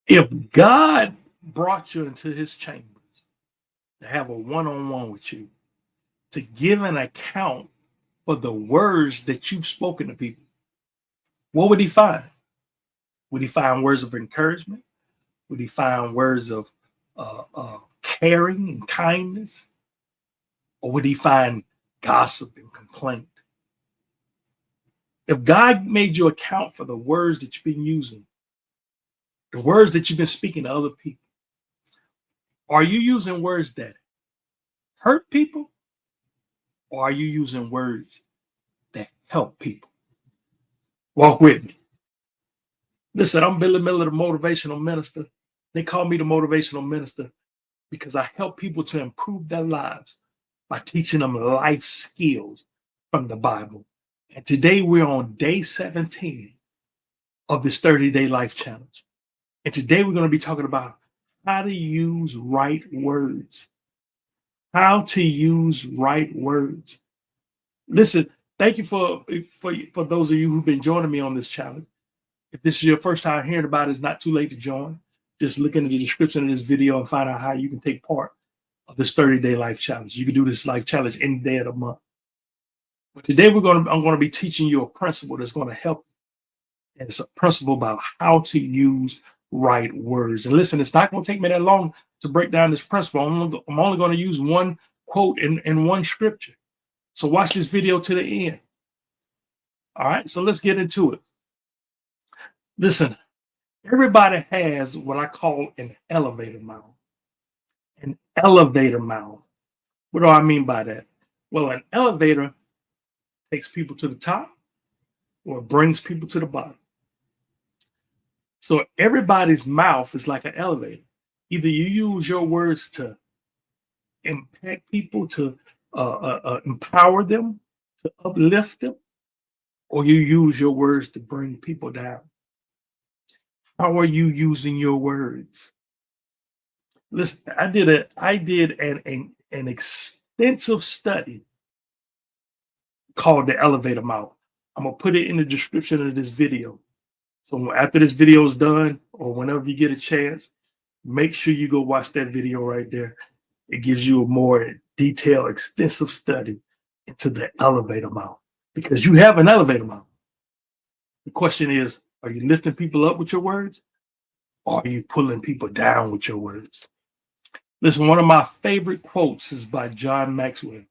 If God brought you into his chambers to have a one-on-one with you, to give an account for the words that you've spoken to people, what would he find? Would he find words of encouragement? Would he find words of caring and kindness? Or would he find gossip and complaint? If God made you account for the words that you've been using, the words that you've been speaking to other people, are you using words that hurt people? Or are you using words that help people? Walk with me. Listen, I'm Billie Miller, the motivational minister. They call me the motivational minister because I help people to improve their lives by teaching them life skills from the Bible. And today we're on day 17 of this 30-day life challenge. And today we're going to be talking about how to use right words. How to use right words. Listen, thank you for those of you who've been joining me on this challenge. If this is your first time hearing about it, it's not too late to join. Just look into the description of this video and find out how you can take part of this 30-day life challenge. You can do this life challenge any day of the month. But today I'm going to be teaching you a principle that's going to help. And it's a principle about how to use right words. And listen, it's not going to take me that long to break down this principle. I'm only going to use one quote in one scripture. So watch this video to the end. All right, so let's get into it. Listen, everybody has what I call an elevator mouth. An elevator mouth. What do I mean by that? Well, an elevator takes people to the top or brings people to the bottom. So everybody's mouth is like an elevator. Either you use your words to impact people, to empower them, to uplift them, or you use your words to bring people down. How are you using your words? Listen, I did an extensive study called the elevator mouth. I'm gonna put it in the description of this video. So after this video is done, or whenever you get a chance, make sure you go watch that video right there. It gives you a more detailed, extensive study into the elevator mouth because you have an elevator mouth. The question is, are you lifting people up with your words? Or are you pulling people down with your words? Listen, one of my favorite quotes is by John Maxwell.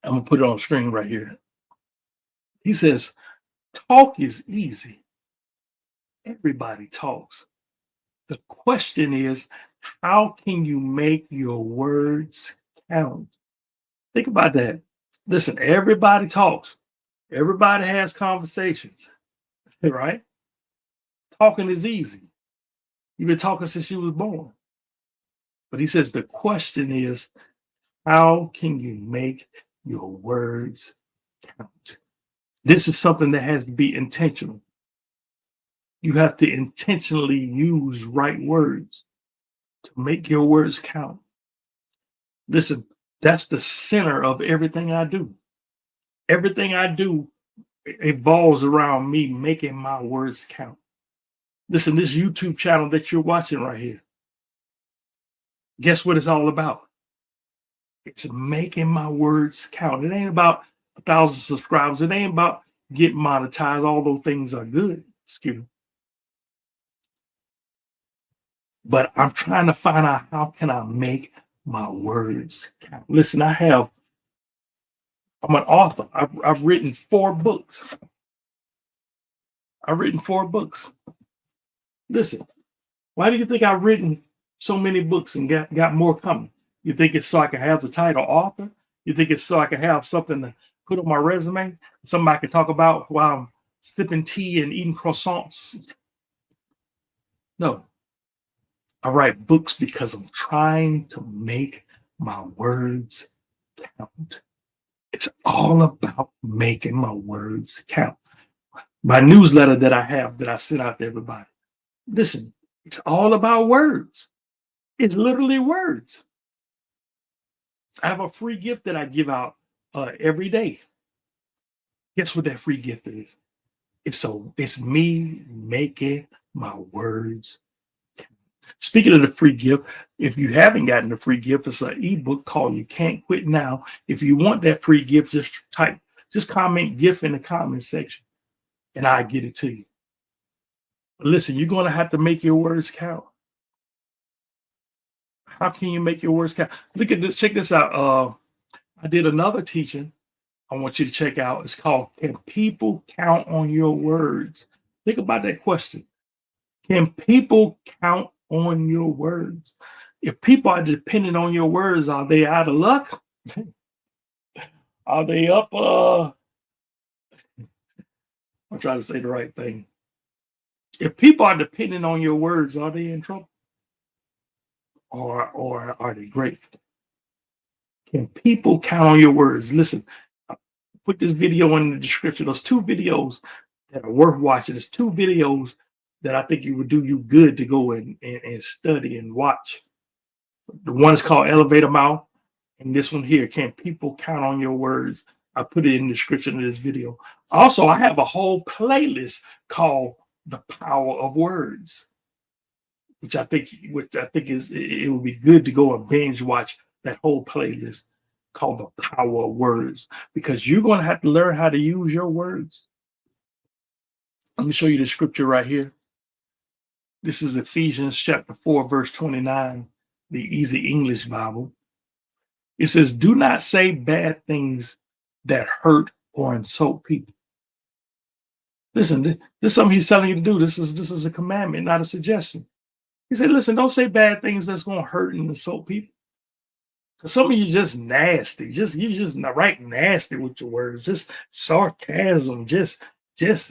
I'm gonna put it on the screen right here. He says, talk is easy. Everybody talks. The question is, how can you make your words count? Think about that. Listen, everybody talks. Everybody has conversations, right? Talking is easy. You've been talking since you was born. But he says the question is, how can you make your words count? This is something that has to be intentional. You have to intentionally use right words to make your words count. Listen, that's the center of everything I do. Everything I do evolves around me making my words count. Listen, this YouTube channel that you're watching right here, guess what it's all about? It's making my words count. It ain't about 1,000 subscribers. It ain't about getting monetized. All those things are good. Excuse me. But I'm trying to find out how can I make my words count. Listen, I'm an author. I've written 4 books. I've written 4 books. Listen, why do you think I've written so many books and got more coming? You think it's so I can have the title author? You think it's so I can have something to put on my resume? Something I can talk about while I'm sipping tea and eating croissants? No. I write books because I'm trying to make my words count. It's all about making my words count. My newsletter that I have that I send out to everybody. Listen, it's all about words. It's literally words. I have a free gift that I give out every day. Guess what that free gift is? It's me making My words. Speaking of the free gift, if you haven't gotten the free gift, it's an ebook called You Can't Quit Now. If you want that free gift, just comment gift in the comment section and I'll get it to you. But listen, you're going to have to make your words count. How can you make your words count? Look at this. Check this out. I did another teaching I want you to check out. It's called Can People Count on Your Words? Think about that question. Can people count on your words? If people are dependent on your words, are they out of luck? Are they up? I'm trying to say the right thing. If people are dependent on your words, are they in trouble? Or are they great? Can people count on your words? Listen, I put this video in the description. There's two videos that are worth watching. There's two videos that I think it would do you good to go and study and watch. The one is called Elevator Mouth, and this one here, Can People Count on Your Words? I put it in the description of this video. Also, I have a whole playlist called The Power of Words, which I think is it would be good to go and binge watch that whole playlist called The Power of Words, because you're going to have to learn how to use your words. Let me show you the scripture right here. This is Ephesians chapter 4, verse 29, the Easy English Bible. It says, do not say bad things that hurt or insult people. Listen, this is something he's telling you to do. This is a commandment, not a suggestion. He said, listen, don't say bad things that's going to hurt and insult people. Because some of you just nasty. You're just right nasty with your words. Just sarcasm. Just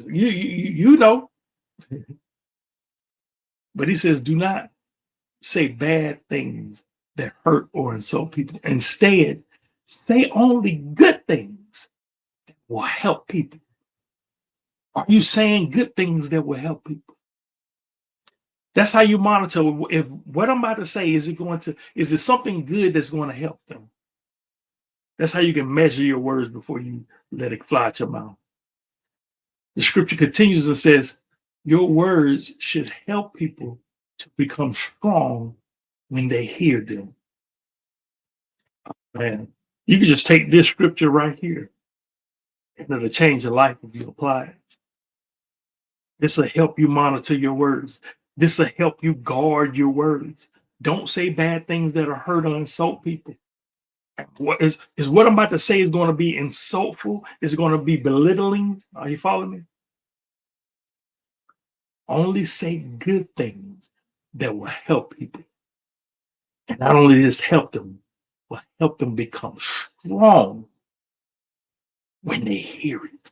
you know. But he says, do not say bad things that hurt or insult people. Instead, say only good things that will help people. Are you saying good things that will help people? That's how you monitor if what I'm about to say, is it something good that's going to help them? That's how you can measure your words before you let it fly out your mouth. The scripture continues and says, your words should help people to become strong when they hear them. Man, you can just take this scripture right here and it'll change your life if you apply it. This will help you monitor your words. This will help you guard your words. Don't say bad things that are hurt or insult people. What I'm about to say is going to be insultful. It's going to be belittling. Are you following me? Only say good things that will help people. And not only just help them, but help them become strong when they hear it.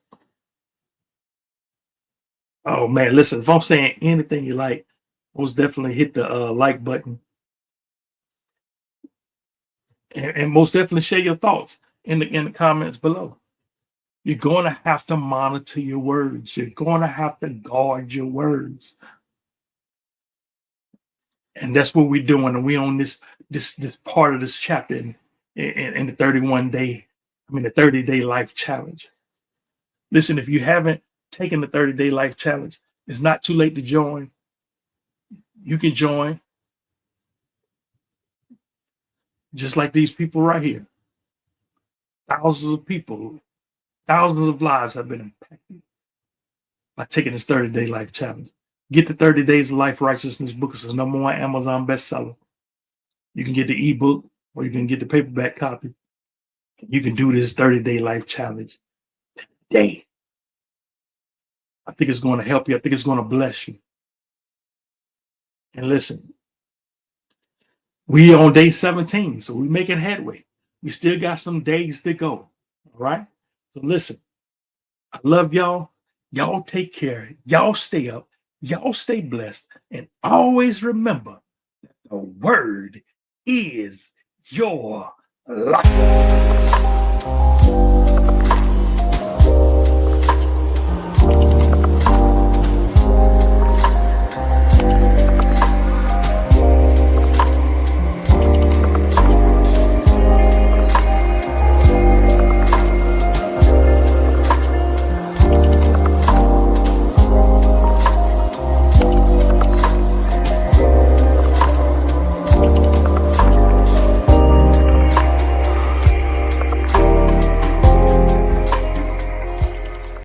Oh man, listen, if I'm saying anything you like, most definitely hit the like button. And most definitely share your thoughts in the comments below. You're going to have to monitor your words. You're going to have to guard your words. And that's what we're doing. And we're on this part of this chapter in the 30-day life challenge. Listen, if you haven't taken the 30-day life challenge, it's not too late to join. You can join. Just like these people right here. Thousands of people, thousands of lives have been impacted by taking this 30-day life challenge. Get the 30 Days of Life Righteousness book. It's the #1 Amazon bestseller. You can get the ebook or you can get the paperback copy. You can do this 30-day life challenge today. I think it's going to help you. I think it's going to bless you. And listen, we on day 17, so we're making headway. We still got some days to go. All right. So listen, I love y'all. Y'all take care. Y'all stay up. Y'all stay blessed. And always remember that the word is your life.